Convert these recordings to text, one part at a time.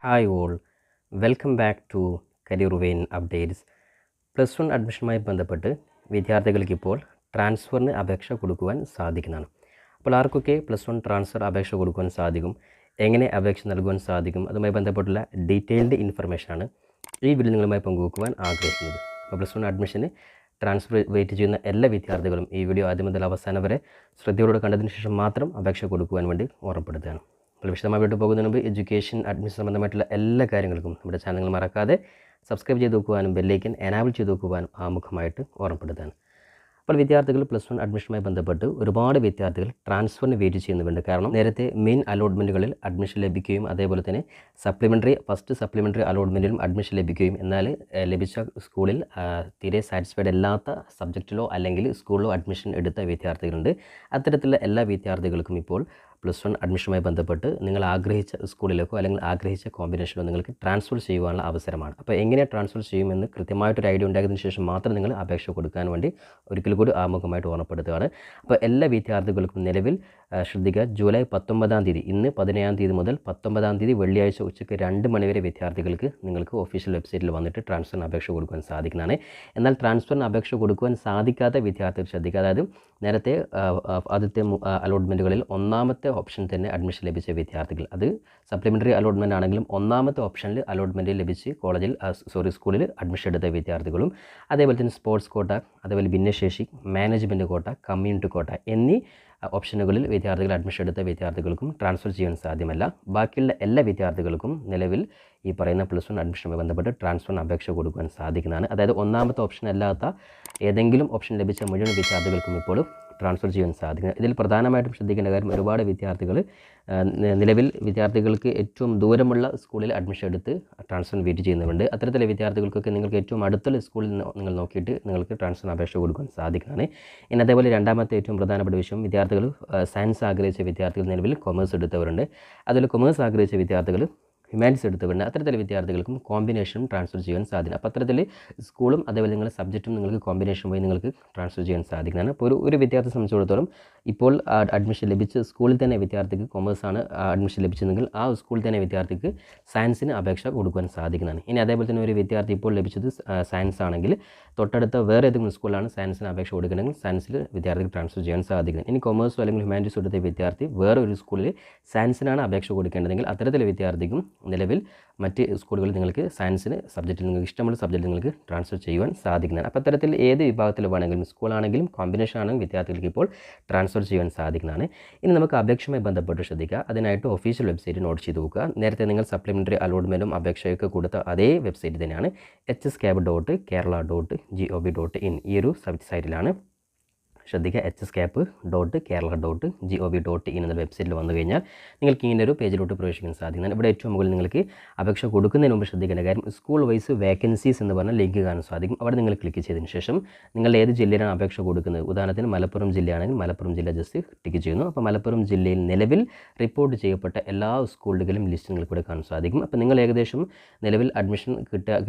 Hi all, welcome back to career vein updates. +1 അഡ്മിഷനുമായി ബന്ധപ്പെട്ട് വിദ്യാർത്ഥികൾക്കിപ്പോൾ ട്രാൻസ്ഫറിന് അപേക്ഷ കൊടുക്കുവാൻ സാധിക്കുന്നതാണ്. അപ്പോൾ ആർക്കൊക്കെ +1 ട്രാൻസ്ഫർ അപേക്ഷ കൊടുക്കുവാൻ സാധിക്കും, എങ്ങനെ അപേക്ഷ നൽകുവാൻ സാധിക്കും, അതുമായി ബന്ധപ്പെട്ടുള്ള ഡീറ്റെയിൽഡ് ഇൻഫർമേഷനാണ് ഈ വീഡിയോ നിങ്ങളുമായി പങ്കുവെക്കുവാൻ ആഗ്രഹിക്കുന്നത്. അപ്പോൾ +1 അഡ്മിഷന് ട്രാൻസ്ഫർ വെയിറ്റ് ചെയ്യുന്ന എല്ലാ വിദ്യാർത്ഥികളും ഈ വീഡിയോ ആദ്യം മുതൽ അവസാനം വരെ ശ്രദ്ധയോടെ കണ്ടതിന് ശേഷം മാത്രം അപേക്ഷ കൊടുക്കുവാൻ വേണ്ടി ഓർമ്മപ്പെടുത്തുകയാണ്. അപ്പോൾ വിശദമായിട്ട് പോകുന്നതിന് മുമ്പ് എഡ്യൂക്കേഷൻ അഡ്മിഷൻ സംബന്ധമായിട്ടുള്ള എല്ലാ കാര്യങ്ങൾക്കും നമ്മുടെ ചാനൽ മറക്കാതെ സബ്സ്ക്രൈബ് ചെയ്ത് നോക്കുവാനും ബെല്ലൈക്കൻ എനാബിൾ ചെയ്ത് നോക്കുവാനും ആമുഖമായിട്ട് ഓർമ്മപ്പെടുത്താൻ. അപ്പോൾ വിദ്യാർത്ഥികൾ +1 അഡ്മിഷനുമായി ബന്ധപ്പെട്ട് ഒരുപാട് വിദ്യാർത്ഥികൾ ട്രാൻസ്ഫറിന് വെയിറ്റ് ചെയ്യുന്നുണ്ട്. കാരണം നേരത്തെ മെയിൻ അലോട്ട്മെൻറ്റുകളിൽ അഡ്മിഷൻ ലഭിക്കുകയും അതേപോലെ തന്നെ ഫസ്റ്റ് സപ്ലിമെൻ്ററി അലോട്ട്മെൻറ്റിലും അഡ്മിഷൻ ലഭിക്കുകയും എന്നാൽ ലഭിച്ച സ്കൂളിൽ തീരെ സാറ്റിസ്ഫൈഡ് അല്ലാത്ത സബ്ജക്റ്റിലോ അല്ലെങ്കിൽ സ്കൂളിലോ അഡ്മിഷൻ എടുത്ത വിദ്യാർത്ഥികളുണ്ട്. അത്തരത്തിലുള്ള എല്ലാ വിദ്യാർത്ഥികൾക്കും ഇപ്പോൾ +1 അഡ്മിഷനുമായി ബന്ധപ്പെട്ട് നിങ്ങൾ ആഗ്രഹിച്ച സ്കൂളിലേക്കോ അല്ലെങ്കിൽ ആഗ്രഹിച്ച കോമ്പിനേഷനോ നിങ്ങൾക്ക് ട്രാൻസ്ഫർ ചെയ്യുവാനുള്ള അവസരമാണ്. അപ്പോൾ എങ്ങനെ ട്രാൻസ്ഫർ ചെയ്യുമെന്ന് കൃത്യമായിട്ടൊരു ഐഡിയ ഉണ്ടായതിനു ശേഷം മാത്രം നിങ്ങൾ അപേക്ഷ കൊടുക്കാൻ വേണ്ടി ഒരിക്കൽ കൂടി ആമുഖമായിട്ട് ഓർമ്മപ്പെടുത്തുകയാണ്. അപ്പോൾ എല്ലാ വിദ്യാർത്ഥികൾക്കും നിലവിൽ ശ്രദ്ധിക്കുക, ജൂലൈ 19-ാം തീയതി, ഇന്ന് 17-ാം തീയതി മുതൽ 19-ാം തീയതി വെള്ളിയാഴ്ച ഉച്ചയ്ക്ക് 2 മണി വരെ വിദ്യാർത്ഥികൾക്ക് നിങ്ങൾക്ക് ഒഫീഷ്യൽ വെബ്സൈറ്റിൽ വന്നിട്ട് ട്രാൻസ്ഫറിന് അപേക്ഷ കൊടുക്കുവാൻ സാധിക്കുന്നതാണ്. എന്നാൽ ട്രാൻസ്ഫറിന് അപേക്ഷ കൊടുക്കുവാൻ സാധിക്കാത്ത വിദ്യാർത്ഥികൾ ശ്രദ്ധിക്കുക, അതായത് നേരത്തെ ആദ്യത്തെ അലോട്ട്മെൻറ്റുകളിൽ ഒന്നാമത്തെ ഓപ്ഷൻ തന്നെ അഡ്മിഷൻ ലഭിച്ച വിദ്യാർത്ഥികൾ, അത് സപ്ലിമെൻ്ററി അലോട്ട്മെൻ്റ് ആണെങ്കിലും ഒന്നാമത്തെ ഓപ്ഷനിൽ അലോട്ട്മെൻറ്റ് ലഭിച്ച് സ്കൂളിൽ അഡ്മിഷൻ എടുത്ത വിദ്യാർത്ഥികളും അതേപോലെ തന്നെ സ്പോർട്സ് കോട്ട, അതേപോലെ ഭിന്നശേഷി, മാനേജ്മെൻറ്റ് കോട്ട, കമ്മ്യൂണിറ്റി കോട്ട എന്നീ ഓപ്ഷനുകളിൽ വിദ്യാർത്ഥികൾ അഡ്മിഷൻ എടുത്ത വിദ്യാർത്ഥികൾക്കും ട്രാൻസ്ഫർ ചെയ്യാൻ സാധ്യമല്ല. ബാക്കിയുള്ള എല്ലാ വിദ്യാർത്ഥികൾക്കും നിലവിൽ ഈ പറയുന്ന +1 അഡ്മിഷനുമായി ബന്ധപ്പെട്ട് ട്രാൻസ്ഫറിന് അപേക്ഷ കൊടുക്കുവാൻ സാധിക്കുന്നതാണ്. അതായത് ഒന്നാമത്തെ ഓപ്ഷൻ അല്ലാത്ത ഏതെങ്കിലും ഓപ്ഷൻ ലഭിച്ച മുഴുവൻ വിദ്യാർത്ഥികൾക്കും ഇപ്പോൾ ട്രാൻസ്ഫർ ചെയ്യാൻ സാധിക്കും. ഇതിൽ പ്രധാനമായിട്ടും ശ്രദ്ധിക്കേണ്ട കാര്യം, ഒരുപാട് വിദ്യാർത്ഥികൾ നിലവിൽ വിദ്യാർത്ഥികൾക്ക് ഏറ്റവും ദൂരമുള്ള സ്കൂളിൽ അഡ്മിഷൻ എടുത്ത് ട്രാൻസ്ഫർ വെയിറ്റ് ചെയ്യുന്നുണ്ട്. അത്തരത്തിലുള്ള വിദ്യാർത്ഥികൾക്കൊക്കെ നിങ്ങൾക്ക് ഏറ്റവും അടുത്തുള്ള സ്കൂളിൽ നിങ്ങൾ നോക്കിയിട്ട് നിങ്ങൾക്ക് ട്രാൻസ്ഫർ അപേക്ഷ കൊടുക്കാൻ സാധിക്കുന്നതാണ്. ഇനി അതേപോലെ രണ്ടാമത്തെ ഏറ്റവും പ്രധാനപ്പെട്ട വിഷയം, വിദ്യാർത്ഥികൾ സയൻസ് ആഗ്രഹിച്ച വിദ്യാർത്ഥികൾ നിലവിൽ കൊമേഴ്സ് എടുത്തവരുണ്ട്. അതിൽ കൊമേഴ്സ് ആഗ്രഹിച്ച വിദ്യാർത്ഥികൾ ഹ്യൂമാനിറ്റീസ് എടുത്തവരുണ്ട്. അത്തരത്തിലുള്ള വിദ്യാർത്ഥികൾക്കും കോമ്പിനേഷനും ട്രാൻസ്ഫർ ചെയ്യാൻ സാധിക്കും. അപ്പോൾ അത്തരത്തിൽ സ്കൂളും അതേപോലെ നിങ്ങളുടെ സബ്ജക്റ്റും നിങ്ങൾക്ക് കോമ്പിനേഷൻ വഴി നിങ്ങൾക്ക് ട്രാൻസ്ഫർ ചെയ്യാൻ സാധിക്കുന്നതാണ്. അപ്പോൾ ഒരു വിദ്യാർത്ഥിയെ സംബന്ധിച്ചിടത്തോളം ഇപ്പോൾ അഡ്മിഷൻ ലഭിച്ച സ്കൂളിൽ തന്നെ വിദ്യാർത്ഥിക്ക് കൊമേഴ്സാണ് അഡ്മിഷൻ ലഭിച്ചതെങ്കിൽ ആ സ്കൂളിൽ തന്നെ വിദ്യാർത്ഥിക്ക് സയൻസിന് അപേക്ഷ കൊടുക്കുവാൻ സാധിക്കുന്നതാണ്. ഇനി അതേപോലെ തന്നെ ഒരു വിദ്യാർത്ഥി ഇപ്പോൾ ലഭിച്ചത് സയൻസ് ആണെങ്കിൽ തൊട്ടടുത്ത വേറെ ഏതെങ്കിലും സ്കൂളിലാണ് സയൻസിന് അപേക്ഷ കൊടുക്കണമെങ്കിൽ സയൻസിൽ വിദ്യാർത്ഥിക്ക് ട്രാൻസ്ഫർ ചെയ്യാൻ സാധിക്കുന്നത്. ഇനി കൊമേഴ്സോ അല്ലെങ്കിൽ ഹ്യൂമാനിറ്റീസ് എടുത്ത വിദ്യാർത്ഥി വേറെ ഒരു സ്കൂളിൽ സയൻസിനാണ് അപേക്ഷ കൊടുക്കേണ്ടതെങ്കിൽ അത്തരത്തിലുള്ള വിദ്യാർത്ഥിക്കും നിലവിൽ മറ്റ് സ്കൂളുകളിൽ നിങ്ങൾക്ക് സയൻസിന് സബ്ജക്റ്റിൽ നിങ്ങൾക്ക് ഇഷ്ടമുള്ള സബ്ജക്റ്റിൽ നിങ്ങൾക്ക് ട്രാൻസ്ഫർ ചെയ്യുവാൻ സാധിക്കുന്നതാണ്. അപ്പോൾ അത്തരത്തിൽ ഏത് വിഭാഗത്തിൽ വേണമെങ്കിലും സ്കൂളാണെങ്കിലും കോമ്പിനേഷൻ ആണെങ്കിലും വിദ്യാർത്ഥികൾക്ക് ഇപ്പോൾ ട്രാൻസ്ഫർ ചെയ്യാൻ സാധിക്കുന്നതാണ്. ഇനി നമുക്ക് അപേക്ഷയുമായി ബന്ധപ്പെട്ട് ശ്രദ്ധിക്കുക, അതിനായിട്ട് ഒഫീഷ്യൽ വെബ്സൈറ്റ് നോട്ട് ചെയ്ത് നോക്കുക. നേരത്തെ നിങ്ങൾ സപ്ലിമെൻ്ററി അലോട്ട്മെൻറ്റും അപേക്ഷയൊക്കെ കൊടുത്ത അതേ വെബ്സൈറ്റ് തന്നെയാണ് hscap.kerala.gov.in. ഈ ഒരു സൈറ്റിലാണ്. ശ്രദ്ധിക്കുക, hscap.kerala.gov.in എന്ന വെബ്സൈറ്റിൽ വന്നു കഴിഞ്ഞാൽ നിങ്ങൾക്ക് ഇങ്ങനെ ഒരു പേജിലോട്ട് പ്രവേശിക്കാൻ സാധിക്കുന്നതാണ്. ഇവിടെ ഏറ്റവും മുകളിൽ നിങ്ങൾക്ക് അപേക്ഷ കൊടുക്കുന്നതിന് മുമ്പ് ശ്രദ്ധിക്കേണ്ട കാര്യം, സ്കൂൾ വൈസ് വേക്കൻസീസ് എന്ന് പറഞ്ഞ ലിങ്ക് കാണാൻ സാധിക്കും. അവിടെ നിങ്ങൾ ക്ലിക്ക് ചെയ്തതിന് ശേഷം നിങ്ങൾ ഏത് ജില്ലയിലാണ് അപേക്ഷ കൊടുക്കുന്നത്, ഉദാഹരണത്തിന് മലപ്പുറം ജില്ലയാണെങ്കിൽ മലപ്പുറം ജില്ല ജസ്റ്റ് ടിക്ക് ചെയ്യുന്നു. അപ്പോൾ മലപ്പുറം ജില്ലയിൽ നിലവിൽ റിപ്പോർട്ട് ചെയ്യപ്പെട്ട എല്ലാ സ്കൂളുകളുടെയും ലിസ്റ്റ് നിങ്ങൾക്ക് ഇവിടെ കാണാൻ സാധിക്കും. അപ്പോൾ നിങ്ങൾ ഏകദേശം നിലവിൽ അഡ്മിഷൻ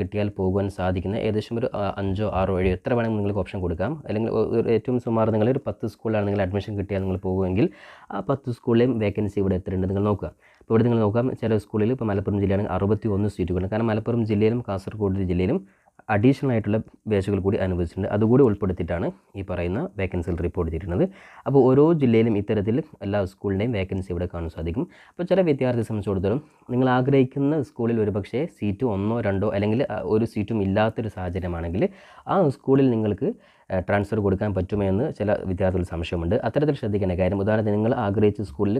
കിട്ടിയാൽ പോകുവാൻ സാധിക്കുന്ന ഏകദേശം ഒരു 5, 6, 7 എത്ര വേണമെങ്കിൽ നിങ്ങൾക്ക് ഓപ്ഷൻ കൊടുക്കാം. അല്ലെങ്കിൽ ഏറ്റവും സുമാർ നിങ്ങളൊരു 10 സ്കൂളിലാണ് നിങ്ങൾ അഡ്മിഷൻ കിട്ടിയാൽ നിങ്ങൾ പോകുമെങ്കിൽ ആ 10 സ്കൂളിലെയും വേക്കൻസി ഇവിടെ എത്രയുണ്ട് നിങ്ങൾ നോക്കുക. അപ്പോൾ ഇവിടെ നിങ്ങൾ നോക്കാം, ചില സ്കൂളിൽ ഇപ്പോൾ മലപ്പുറം ജില്ലയാണെങ്കിൽ 61 സീറ്റുകളുണ്ട്. കാരണം മലപ്പുറം ജില്ലയിലും കാസർഗോഡ് ജില്ലയിലും അഡീഷണൽ ആയിട്ടുള്ള ബാച്ചുകൾ കൂടി അനുവദിച്ചിട്ടുണ്ട്. അതുകൂടി ഉൾപ്പെടുത്തിയിട്ടാണ് ഈ പറയുന്ന വേക്കൻസികൾ റിപ്പോർട്ട് ചെയ്തിട്ടുള്ളത്. അപ്പോൾ ഓരോ ജില്ലയിലും ഇത്തരത്തിൽ എല്ലാ സ്കൂളിൻ്റെയും വേക്കൻസി ഇവിടെ കാണാൻ സാധിക്കും. അപ്പോൾ ചില വിദ്യാർത്ഥിയെ സംബന്ധിച്ചിടത്തോളം നിങ്ങൾ ആഗ്രഹിക്കുന്ന സ്കൂളിൽ ഒരുപക്ഷേ സീറ്റ് 1, 2 അല്ലെങ്കിൽ ഒരു സീറ്റും ഇല്ലാത്തൊരു സാഹചര്യമാണെങ്കിൽ ആ സ്കൂളിൽ നിങ്ങൾക്ക് ട്രാൻസ്ഫർ കൊടുക്കാൻ പറ്റുമെന്ന് ചില വിദ്യാർത്ഥികൾ സംശയമുണ്ട്. അത്തരത്തിൽ ശ്രദ്ധിക്കേണ്ട കാര്യം, ഉദാഹരണത്തിന് നിങ്ങൾ ആഗ്രഹിച്ച സ്കൂളിൽ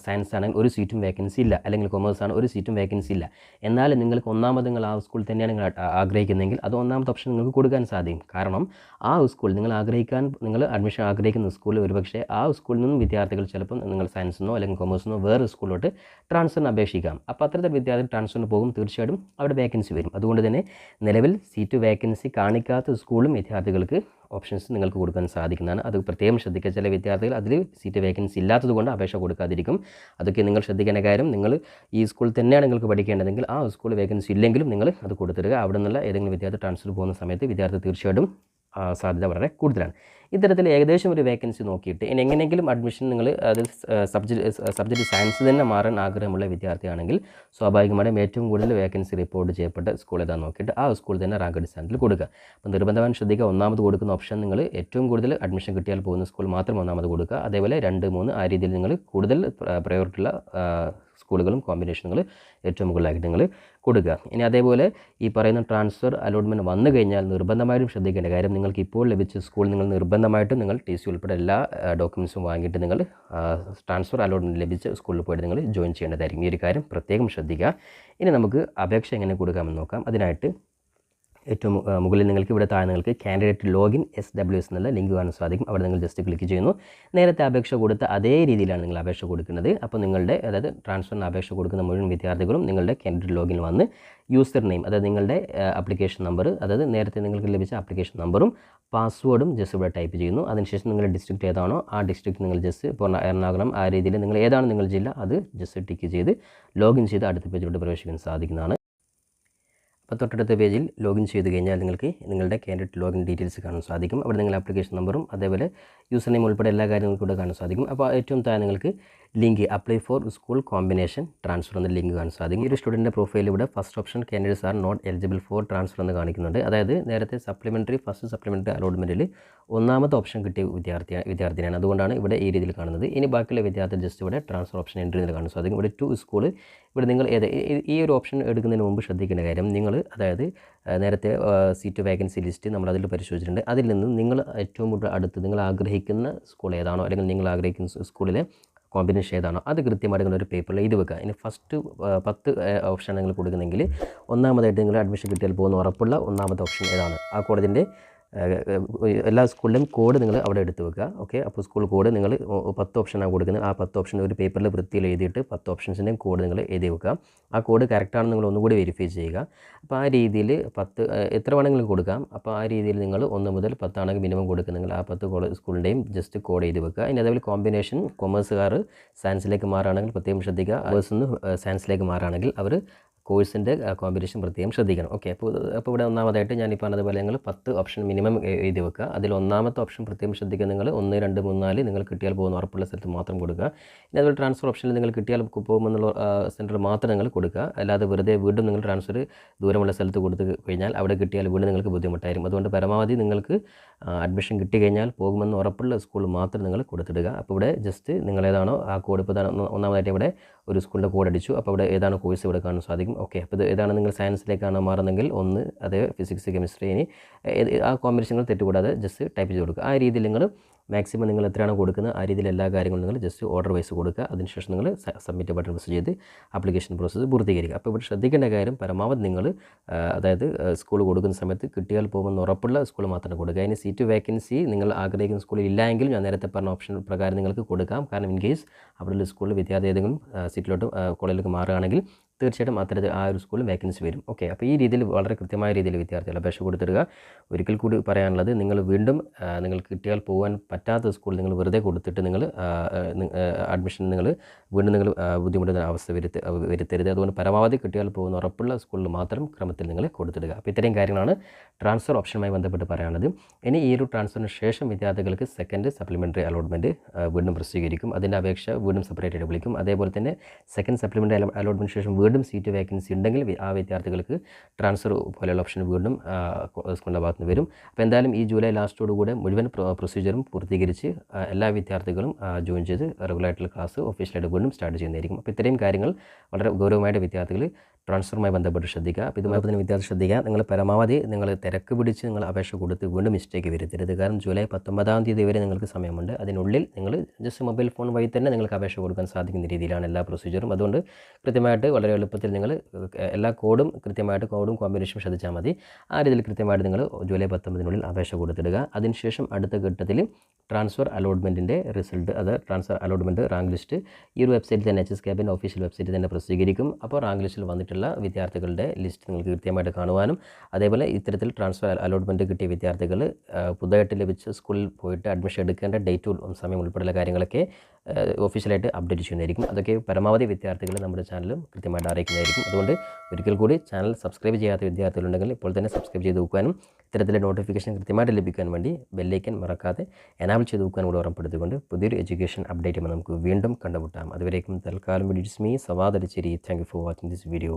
സയൻസ് ആണെങ്കിൽ ഒരു സീറ്റും വേക്കൻസി ഇല്ല, അല്ലെങ്കിൽ കൊമേഴ്സ് ആണ് ഒരു സീറ്റും വേക്കൻസി ഇല്ല. എന്നാൽ നിങ്ങൾക്ക് ഒന്നാമത് നിങ്ങൾ ആ സ്കൂളിൽ തന്നെയാണ് നിങ്ങൾ ആഗ്രഹിക്കുന്നതെങ്കിൽ അത് ഒന്നാമത്തെ ഓപ്ഷൻ നിങ്ങൾക്ക് കൊടുക്കാൻ സാധിക്കും. കാരണം ആ സ്കൂൾ നിങ്ങൾ അഡ്മിഷൻ ആഗ്രഹിക്കുന്ന സ്കൂളിൽ ഒരുപക്ഷേ ആ സ്കൂളിൽ നിന്നും വിദ്യാർത്ഥികൾ ചിലപ്പോൾ നിങ്ങൾ സയൻസിനോ അല്ലെങ്കിൽ കൊമേഴ്സിനോ വേറെ സ്കൂളിലോട്ട് ട്രാൻസ്ഫറിന് അപേക്ഷിക്കാം. അപ്പോൾ അത്തരത്തിൽ വിദ്യാർത്ഥി ട്രാൻസ്ഫറിന് പോകും, തീർച്ചയായിട്ടും അവിടെ വേക്കൻസി വരും. അതുകൊണ്ട് തന്നെ നിലവിൽ സീറ്റ് വേക്കൻസി കാണിക്കാത്ത സ്കൂളും വിദ്യാർത്ഥികൾക്ക് ഓപ്ഷൻസ് നിങ്ങൾക്ക് കൊടുക്കാൻ സാധിക്കുന്നതാണ്. അത് പ്രത്യേകം ശ്രദ്ധിക്കുക. ചില വിദ്യാർത്ഥികൾ അതിൽ സീറ്റ് വേക്കൻസി ഇല്ലാത്തതുകൊണ്ട് അപേക്ഷ കൊടുക്കാതിരിക്കും. അതൊക്കെ നിങ്ങൾ ശ്രദ്ധിക്കേണ്ട കാര്യം, നിങ്ങൾ ഈ സ്കൂളിൽ തന്നെയാണ് നിങ്ങൾക്ക് പഠിക്കേണ്ടതെങ്കിൽ ആ സ്കൂൾ വേക്കൻസി ഇല്ലെങ്കിലും നിങ്ങൾ അത് കൊടുത്തിടുക. അവിടെ നിന്നുള്ള ഏതെങ്കിലും വിദ്യാർത്ഥി ട്രാൻസ്ഫർ പോകുന്ന സമയത്ത് വിദ്യാർത്ഥി തീർച്ചയായിട്ടും സാധ്യത വളരെ കൂടുതലാണ്. ഇത്തരത്തിൽ ഏകദേശം ഒരു വേക്കൻസി നോക്കിയിട്ട് ഇനി എങ്ങനെയെങ്കിലും അഡ്മിഷൻ നിങ്ങൾ അത് സബ്ജക്റ്റ് സയൻസ് തന്നെ മാറാൻ ആഗ്രഹമുള്ള വിദ്യാർത്ഥിയാണെങ്കിൽ സ്വാഭാവികമായിട്ടും ഏറ്റവും കൂടുതൽ വേക്കൻസി റിപ്പോർട്ട് ചെയ്യപ്പെട്ട സ്കൂൾ ഏതാണെന്ന് നോക്കിയിട്ട് ആ സ്കൂൾ തന്നെ റാങ്ക് അടിസ്ഥാനത്തിൽ കൊടുക്കുക. അപ്പോൾ നിർബന്ധമായും ശ്രദ്ധിക്കുക, ഒന്നാമത് കൊടുക്കുന്ന ഓപ്ഷൻ നിങ്ങൾ ഏറ്റവും കൂടുതൽ അഡ്മിഷൻ കിട്ടിയാൽ പോകുന്ന സ്കൂൾ മാത്രം ഒന്നാമത് കൊടുക്കുക. അതേപോലെ 2, 3 ആ രീതിയിൽ നിങ്ങൾ കൂടുതൽ പ്രയോറിറ്റിയുള്ള സ്കൂളുകളും കോമ്പിനേഷനുകൾ ഏറ്റവും മുകളിലായിട്ട് നിങ്ങൾ കൊടുക്കുക. ഇനി അതേപോലെ ഈ പറയുന്ന ട്രാൻസ്ഫർ അലോട്ട്മെൻറ്റ് വന്നു കഴിഞ്ഞാൽ നിർബന്ധമായിട്ടും ശ്രദ്ധിക്കേണ്ട കാര്യം, നിങ്ങൾക്ക് ഇപ്പോൾ ലഭിച്ച സ്കൂൾ നിങ്ങൾ നിർബന്ധമായിട്ടും നിങ്ങൾ ടി സി ഉൾപ്പെടെ എല്ലാ ഡോക്യുമെൻറ്റ്സും വാങ്ങിയിട്ട് നിങ്ങൾ ട്രാൻസ്ഫർ അലോട്ട്മെൻറ്റ് ലഭിച്ച സ്കൂളിൽ പോയിട്ട് നിങ്ങൾ ജോയിൻ ചെയ്യേണ്ടതായിരിക്കും. ഈ ഒരു കാര്യം പ്രത്യേകം ശ്രദ്ധിക്കുക. ഇനി നമുക്ക് അപേക്ഷ എങ്ങനെ കൊടുക്കാമെന്ന് നോക്കാം. അതിനായിട്ട് ഏറ്റവും മുകളിൽ നിങ്ങൾക്ക് ഇവിടെ താഴെ നിങ്ങൾക്ക് കാൻഡിഡേറ്റ് ലോഗിൻ SWS എന്നുള്ള ലിങ്ക് കാണാൻ സാധിക്കും. അവിടെ നിങ്ങൾ ജസ്റ്റ് ക്ലിക്ക് ചെയ്യുന്നു. നേരത്തെ അപേക്ഷ കൊടുത്ത അതേ രീതിയിലാണ് നിങ്ങൾ അപേക്ഷ കൊടുക്കുന്നത്. അപ്പോൾ നിങ്ങളുടെ അതായത് ട്രാൻസ്ഫറിന് അപേക്ഷ കൊടുക്കുന്ന മുഴുവൻ വിദ്യാർത്ഥികളും നിങ്ങളുടെ കാൻഡിഡേറ്റ് ലോഗിൻ വന്ന് യൂസർ നെയിം അതായത് നിങ്ങളുടെ ആപ്ലിക്കേഷൻ നമ്പർ അതായത് നേരത്തെ നിങ്ങൾക്ക് ലഭിച്ച ആപ്ലിക്കേഷൻ നമ്പറും പാസ്വേഡും ജസ്റ്റ് ഇവിടെ ടൈപ്പ് ചെയ്യുന്നു. അതിനുശേഷം നിങ്ങളുടെ ഡിസ്ട്രിക്റ്റ് ഏതാണോ ആ ഡിസ്ട്രിക്റ്റ് നിങ്ങൾ ജസ്റ്റ് ഇപ്പോൾ എറണാകുളം ആ രീതിയിൽ നിങ്ങൾ ഏതാണ് നിങ്ങൾ ജില്ല അത് ജസ്റ്റ് ടിക്ക് ചെയ്ത് ലോഗിൻ ചെയ്ത് അടുത്ത പേജിലോട്ട് പ്രവേശിക്കാൻ സാധിക്കുന്നതാണ്. അപ്പോൾ തൊട്ടടുത്ത പേജിൽ ലോഗിൻ ചെയ്ത് കഴിഞ്ഞാൽ നിങ്ങൾക്ക് നിങ്ങളുടെ കാൻഡിഡേറ്റ് ലോഗിൻ ഡീറ്റെയിൽസ് കാണാൻ സാധിക്കും. അവിടെ നിങ്ങൾ ആപ്ലിക്കേഷൻ നമ്പറും അതേപോലെ യൂസർ നെയിം ഉൾപ്പെടെ എല്ലാ കാര്യങ്ങളും കൂടെ കാണാൻ സാധിക്കും. അപ്പോൾ ഏറ്റവും താഴെ നിങ്ങൾക്ക് link apply for school combination transfer എന്ന ലിങ്ക് കാണാൻ സാധിക്കും. ഈ ഒരു സ്റ്റുഡൻറ്റിൻ്റെ പ്രൊഫൈൽ ഇവിടെ first option candidates are not eligible for transfer എന്ന് കാണിക്കുന്നുണ്ട്. അതായത് നേരത്തെ ഫസ്റ്റ് സപ്ലിമെൻ്ററി അലോട്ട്മെൻറ്റിൽ ഒന്നാമത്തെ ഓപ്ഷൻ കിട്ടിയ വിദ്യാർത്ഥിയാണ്. അതുകൊണ്ടാണ് ഇവിടെ ഈ രീതിയിൽ കാണുന്നത്. ഇനി ബാക്കിയുള്ള വിദ്യാർത്ഥി ജസ്റ്റ് ഇവിടെ ട്രാൻസ്ഫർ ഓപ്ഷൻ എൻട്രി എന്ന് കാണാൻ സാധിക്കും. ഇവിടെ 2 സ്കൂൾ ഇവിടെ നിങ്ങൾ ഈ ഒരു ഓപ്ഷൻ എടുക്കുന്നതിന് മുമ്പ് ശ്രദ്ധിക്കേണ്ട കാര്യം, നിങ്ങൾ അതായത് നേരത്തെ സീറ്റ് വേക്കൻസി ലിസ്റ്റ് നമ്മൾ അതിൽ പരിശോധിച്ചിട്ടുണ്ട്. അതിൽ നിന്ന് നിങ്ങൾ ഏറ്റവും കൂടുതൽ അടുത്ത് നിങ്ങൾ ആഗ്രഹിക്കുന്ന സ്കൂൾ ഏതാണോ അല്ലെങ്കിൽ നിങ്ങൾ ആഗ്രഹിക്കുന്ന സ്കൂളിലെ കോമ്പിനേഷൻ ഏതാണോ അത് കൃത്യമായിട്ട് നിങ്ങളൊരു പേപ്പറിൽ എഴുതി വെക്കുക. ഇനി ഫസ്റ്റ് 10 ഓപ്ഷൻ നിങ്ങൾ കൊടുക്കുന്നെങ്കിൽ ഒന്നാമതായിട്ട് നിങ്ങൾ അഡ്മിഷൻ കിട്ടിയാൽ പോകുന്ന ഉറപ്പുള്ള ഒന്നാമത്തെ ഓപ്ഷൻ ഏതാണ് ആ കോളേജിൻ്റെ എല്ലാ സ്കൂളിലും കോഡ് നിങ്ങൾ അവിടെ എടുത്ത് വെക്കുക. ഓക്കെ, അപ്പോൾ സ്കൂൾ കോഡ് നിങ്ങൾ 10 ഓപ്ഷനാണ് കൊടുക്കുന്നത്. ആ 10 ഓപ്ഷൻ ഒരു പേപ്പറിൽ വൃത്തിയിൽ എഴുതിയിട്ട് 10 ഓപ്ഷൻസിൻ്റെയും കോഡ് നിങ്ങൾ എഴുതി വെക്കുക. ആ കോഡ് കറക്റ്റാണെന്ന് നിങ്ങൾ ഒന്നുകൂടി വെരിഫൈ ചെയ്യുക. അപ്പോൾ ആ രീതിയിൽ 10 എത്ര വേണമെങ്കിലും കൊടുക്കാം. അപ്പോൾ ആ രീതിയിൽ നിങ്ങൾ 1 മുതൽ 10 ആണെങ്കിൽ മിനിമം കൊടുക്കുന്നെങ്കിൽ ആ 10 സ്കൂളിൻ്റെയും ജസ്റ്റ് കോഡ് എഴുതി വെക്കുക. ഇനി അതേപോലെ കോമ്പിനേഷൻ കൊമേഴ്സുകാർ സയൻസിലേക്ക് മാറുകയാണെങ്കിൽ പ്രത്യേകം ശ്രദ്ധിക്കുക. കോഴ്സിൽ നിന്ന് സയൻസിലേക്ക് മാറുകയാണെങ്കിൽ അവർ കോഴ്സിൻ്റെ കോമ്പിനേഷൻ പ്രത്യേകം ശ്രദ്ധിക്കണം. ഓക്കെ, അപ്പോൾ ഇവിടെ ഒന്നാമതായിട്ട് ഞാൻ ഈ പറഞ്ഞതുപോലെ നിങ്ങൾ 10 ഓപ്ഷൻ മിനിമം എഴുതി വെക്കുക. അതിൽ ഒന്നാമത്തെ ഓപ്ഷൻ പ്രത്യേകം ശ്രദ്ധിക്കുക. നിങ്ങൾ 1, 2, 3, 4 നിങ്ങൾ കിട്ടിയാൽ പോകുന്ന ഉറപ്പുള്ള സ്ഥലത്ത് മാത്രം കൊടുക്കുക. ഇനി അതുപോലെ ട്രാൻസ്ഫർ ഓപ്ഷനിൽ നിങ്ങൾ കിട്ടിയാൽ പോകുമെന്നുള്ള സെൻറ്റർ മാത്രം നിങ്ങൾ കൊടുക്കുക. അല്ലാതെ വെറുതെ വീണ്ടും നിങ്ങൾ ട്രാൻസ്ഫർ ദൂരമുള്ള സ്ഥലത്ത് കൊടുത്തു കഴിഞ്ഞാൽ അവിടെ കിട്ടിയാൽ വീണ്ടും നിങ്ങൾക്ക് ബുദ്ധിമുട്ടായിരിക്കും. അതുകൊണ്ട് പരമാവധി നിങ്ങൾക്ക് അഡ്മിഷൻ കിട്ടി കഴിഞ്ഞാൽ പോകുമെന്ന് ഉറപ്പുള്ള സ്കൂൾ മാത്രം നിങ്ങൾ കൊടുത്തിടുക. അപ്പോൾ ഇവിടെ ജസ്റ്റ് നിങ്ങളേതാണോ ആ കോഡ് ഇപ്പോൾ ഒന്നാമതായിട്ട് ഇവിടെ ഒരു സ്കൂളിൻ്റെ കോഡ് അടിച്ചു. അപ്പോൾ ഇവിടെ ഏതാണ് കോഴ്സ് ഇവിടെ കാണാൻ സാധിക്കും. ഓക്കെ, അപ്പോൾ ഇത് ഏതാണ് നിങ്ങൾ സയൻസിലേക്കാണ് മാറുന്നെങ്കിൽ 1 അതേ ഫിസിക്സ് കെമിസ്ട്രി ഇനി ആ കോമ്പിനേഷനുകൾ തെറ്റുകൂടാതെ ജസ്റ്റ് ടൈപ്പ് ചെയ്ത് കൊടുക്കുക. ആ രീതിയിൽ നിങ്ങൾ മാക്സിമം നിങ്ങൾ എത്രയാണോ കൊടുക്കുന്നത് ആ രീതിയിൽ എല്ലാ കാര്യങ്ങളും നിങ്ങൾ ജസ്റ്റ് ഓർഡർ വൈസ് കൊടുക്കുക. അതിനുശേഷം നിങ്ങൾ സബ്മിറ്റ് ബട്ടൺ പ്രസ് ചെയ്ത് ആപ്ലിക്കേഷൻ പ്രോസസ്സ് പൂർത്തീകരിക്കുക. അപ്പോൾ ഇവിടെ ശ്രദ്ധിക്കേണ്ട കാര്യം പരമാവധി നിങ്ങൾ അതായത് സ്കൂൾ കൊടുക്കുന്ന സമയത്ത് കിട്ടിയാൽ പോകുമെന്ന് ഉറപ്പുള്ള സ്കൂൾ മാത്രം കൊടുക്കുക. അതിന് സീറ്റ് വേക്കൻസി നിങ്ങൾ ആഗ്രഹിക്കുന്ന സ്കൂളിൽ ഇല്ലായെങ്കിലും ഞാൻ നേരത്തെ പറഞ്ഞ ഓപ്ഷൻ പ്രകാരം നിങ്ങൾക്ക് കൊടുക്കാം. കാരണം ഇൻ കേസ് അവിടെയുള്ള സ്കൂളിൽ വിദ്യാർത്ഥി ഏതെങ്കിലും സീറ്റിലോട്ട് കോളേജിലേക്ക് മാറുകയാണെങ്കിൽ തീർച്ചയായിട്ടും അത്തരത്തിൽ ആ ഒരു സ്കൂളിൽ വേക്കൻസി വരും. ഓക്കെ, അപ്പോൾ ഈ രീതിയിൽ വളരെ കൃത്യമായ രീതിയിൽ വിദ്യാർത്ഥികൾ അപേക്ഷ കൊടുത്തിടുക. ഒരിക്കൽ കൂടി പറയാനുള്ളത്, നിങ്ങൾ വീണ്ടും നിങ്ങൾക്ക് കിട്ടിയാൽ പോകാൻ പറ്റാത്ത സ്കൂൾ നിങ്ങൾ വെറുതെ കൊടുത്തിട്ട് നിങ്ങൾ അഡ്മിഷൻ വീണ്ടും നിങ്ങൾ ബുദ്ധിമുട്ടുന്ന അവസ്ഥ വരുത്തരുത്. അതുകൊണ്ട് പരമാവധി കിട്ടിയാൽ പോകുന്ന ഉറപ്പുള്ള സ്കൂളിൽ മാത്രം ക്രമത്തിൽ നിങ്ങൾ കൊടുത്തിടുക. അപ്പോൾ ഇത്രയും കാര്യങ്ങളാണ് ട്രാൻസ്ഫർ ഓപ്ഷനുമായി ബന്ധപ്പെട്ട് പറയാനുള്ളത്. ഇനി ഈ ഒരു ട്രാൻസ്ഫറിന് ശേഷം വിദ്യാർത്ഥികൾക്ക് സെക്കൻഡ് സപ്ലിമെൻ്ററി അലോട്ട്മെൻറ്റ് വീണ്ടും പ്രസിദ്ധീകരിക്കും. അതിൻ്റെ അപേക്ഷ വീണ്ടും സെപ്പറേറ്റ് ആയിട്ട് വിളിക്കും. അതേപോലെ തന്നെ സെക്കൻഡ് സപ്ലിമെൻ്ററി അലോട്ട്മെൻറ്റ് ശേഷം വീണ്ടും സീറ്റ് വേക്കൻസി ഉണ്ടെങ്കിൽ ആ വിദ്യാർത്ഥികൾക്ക് ട്രാൻസ്ഫർ പോലെയുള്ള ഓപ്ഷൻ വീണ്ടും സ്കൂളിൻ്റെ ഭാഗത്ത് നിന്ന് വരും. അപ്പോൾ എന്തായാലും ഈ ജൂലൈ ലാസ്റ്റോടുകൂടെ മുഴുവൻ പ്രൊസീജിയറും പൂർത്തീകരിച്ച് എല്ലാ വിദ്യാർത്ഥികളും ജോയിൻ ചെയ്ത് റെഗുലറായിട്ടുള്ള ക്ലാസ് ഒഫീഷ്യലായിട്ട് വീണ്ടും സ്റ്റാർട്ട് ചെയ്യുന്നതായിരിക്കും. അപ്പോൾ ഇത്രയും കാര്യങ്ങൾ വളരെ ഗൗരവമായിട്ട് വിദ്യാർത്ഥികൾ ട്രാൻസ്ഫറുമായി ബന്ധപ്പെട്ട് ശ്രദ്ധിക്കുക. അപ്പോൾ ഇതുമായി തന്നെ വിദ്യാർത്ഥി ശ്രദ്ധിക്കുക. നിങ്ങൾ പരമാവധി നിങ്ങൾ തിരക്ക് പിടിച്ച് നിങ്ങൾ അപേക്ഷ കൊടുത്ത് വീണ്ടും മിസ്റ്റേക്ക് വരുത്തരുത്. കാരണം ജൂലൈ 19-ാം തീയതി വരെ നിങ്ങൾക്ക് സമയമുണ്ട്. അതിനുള്ളിൽ നിങ്ങൾ ജസ്റ്റ് മൊബൈൽ ഫോൺ വഴി തന്നെ നിങ്ങൾക്ക് അപേക്ഷ കൊടുക്കാൻ സാധിക്കുന്ന രീതിയിലാണ് എല്ലാ പ്രൊസീജിയറും. അതുകൊണ്ട് കൃത്യമായിട്ട് വളരെ എളുപ്പത്തിൽ നിങ്ങൾ എല്ലാ കോഡും കോമ്പിനേഷനും ശ്രദ്ധിച്ചാൽ മതി. ആ രീതിയിൽ കൃത്യമായിട്ട് നിങ്ങൾ ജൂലൈ 19-നുള്ളിൽ അപേക്ഷ കൊടുത്തിടുക. അതിനുശേഷം അടുത്ത ഘട്ടത്തിൽ ട്രാൻസ്ഫർ അലോട്ട്മെൻറ്റിൻ്റെ റിസൾട്ട്, അത് ട്രാൻസ്ഫർ അലോട്ട്മെൻറ്റ് റാങ്ക് ലിസ്റ്റ് ഈ ഒരു വെബ്സൈറ്റിൽ തന്നെ HS ക്യാബിൻ്റെ ഒഫീഷ്യൽ വെബ്സൈറ്റിൽ തന്നെ പ്രസിദ്ധീകരിക്കും. അപ്പോൾ റാങ്ക് ലിസ്റ്റിൽ വന്നിട്ടുള്ള വിദ്യാർത്ഥികളുടെ ലിസ്റ്റ് നിങ്ങൾക്ക് കൃത്യമായിട്ട് കാണുവാനും അതേപോലെ ഇത്തരത്തിൽ ട്രാൻസ്ഫർ അലോട്ട്മെൻറ്റ് കിട്ടിയ വിദ്യാർത്ഥികൾ പുതുതായിട്ട് ലഭിച്ച സ്കൂളിൽ പോയിട്ട് അഡ്മിഷൻ എടുക്കേണ്ട ഡേറ്റ് സമയം ഉൾപ്പെടെയുള്ള കാര്യങ്ങളൊക്കെ ഒഫീഷ്യലായിട്ട് അപ്ഡേറ്റ് ചെയ്യുന്നതായിരിക്കും. അതൊക്കെ പരമാവധി വിദ്യാർത്ഥികൾ നമ്മുടെ ചാനലും കൃത്യമായിട്ട് അറിയിക്കുന്നതായിരിക്കും. അതുകൊണ്ട് ഒരിക്കൽ കൂടി ചാനൽ സബ്സ്ക്രൈബ് ചെയ്യാത്ത വിദ്യാർത്ഥികളുണ്ടെങ്കിൽ ഇപ്പോൾ തന്നെ സബ്സ്ക്രൈബ് ചെയ്ത് വെക്കാനും ഇത്തരത്തിലെ നോട്ടിഫിക്കേഷൻ കൃത്യമായിട്ട് ലഭിക്കാൻ വേണ്ടി ബെല്ലൈക്കൻ മറക്കാതെ എനാബിൾ ചെയ്ത് വെക്കാനും കൂടെ ഉറപ്പെടുത്തിക്കൊണ്ട് പുതിയൊരു എഡ്യൂക്കേഷൻ അപ്ഡേറ്റുമ്പോൾ നമുക്ക് വീണ്ടും കണ്ടുമുട്ടാം. അതുവരേക്കും തൽക്കാലം it's me Sawad Alicheri. Thank you for watching this video.